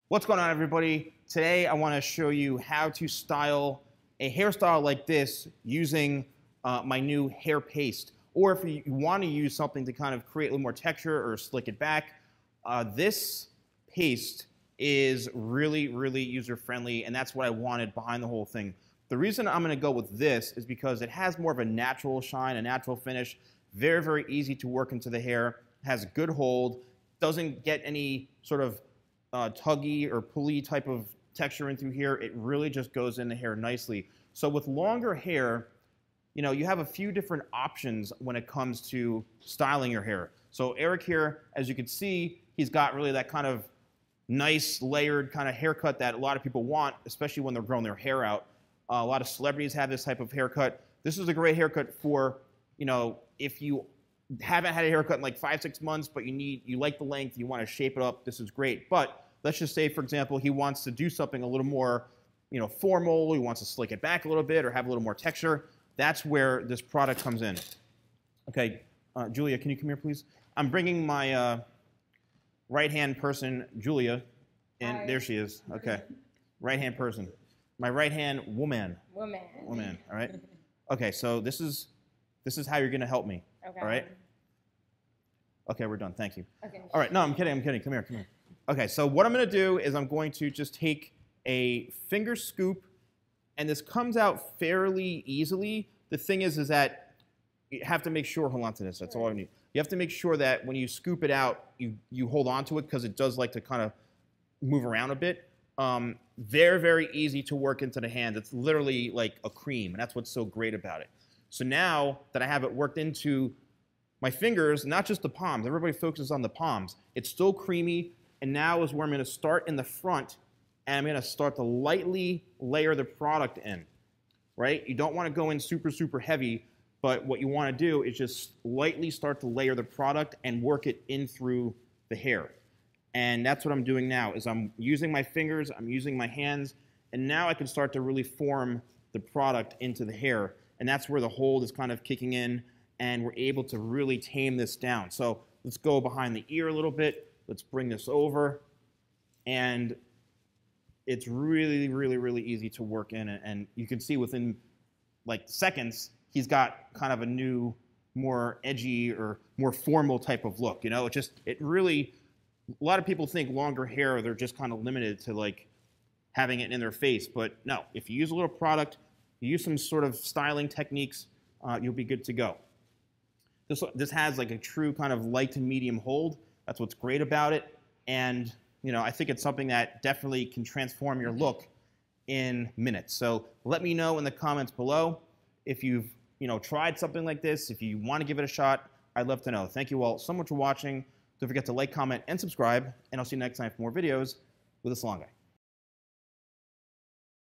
What's going on, everybody? Today I want to show you how to style a hairstyle like this using my new hair paste. Or if you want to use something to kind of create a little more texture or slick it back, this paste is really, really user-friendly, and that's what I wanted behind the whole thing. The reason I'm going to go with this is because it has more of a natural shine, a natural finish, very, very easy to work into the hair, has good hold, doesn't get any sort of tuggy or pulley type of texture in through here. It really just goes in the hair nicely. So with longer hair, you know, you have a few different options when it comes to styling your hair. So Eric here, as you can see, he's got really that kind of nice layered kind of haircut that a lot of people want, especially when they're growing their hair out. A lot of celebrities have this type of haircut. This is a great haircut for, you know, if you haven't had a haircut in like 5-6 months, but you like the length, you want to shape it up, this is great. But let's just say, for example, he wants to do something a little more, you know, formal, he wants to slick it back a little bit or have a little more texture. That's where this product comes in. Okay, Julia, can you come here, please? I'm bringing my right-hand person, Julia, and there she is. Okay, right-hand person. My right-hand woman. Woman, all right? Okay, so this is how you're going to help me. Okay. All right? Okay, we're done. Thank you. Okay. All right, no, I'm kidding. Come here. Okay, so what I'm going to do is I'm going to just take a finger scoop, and this comes out fairly easily. The thing is that you have to make sure, hold on to this, that's all I need. You have to make sure that when you scoop it out, you hold on to it because it does like to kind of move around a bit. Very, very easy to work into the hand. It's literally like a cream, and that's what's so great about it. So now that I have it worked into my fingers, not just the palms, everybody focuses on the palms, it's still creamy, and now is where I'm going to start in the front, and I'm going to start to lightly layer the product in, right? You don't want to go in super, super heavy, but what you want to do is just lightly start to layer the product and work it in through the hair. And that's what I'm doing now, is I'm using my fingers, I'm using my hands, and now I can start to really form the product into the hair. And that's where the hold is kind of kicking in, and we're able to really tame this down. So let's go behind the ear a little bit. Let's bring this over. And it's really, really, really easy to work in. And you can see within like seconds, he's got kind of a new, more edgy or more formal type of look. You know, it really, a lot of people think longer hair, they're just kind of limited to like having it in their face. But no, if you use a little product, you use some sort of styling techniques, you'll be good to go. This has like a true kind of light to medium hold. That's what's great about it. And you know, I think it's something that definitely can transform your look in minutes. So let me know in the comments below if you've tried something like this. If you want to give it a shot, I'd love to know. Thank you all so much for watching. Don't forget to like, comment, and subscribe. And I'll see you next time for more videos with the Salon Guy.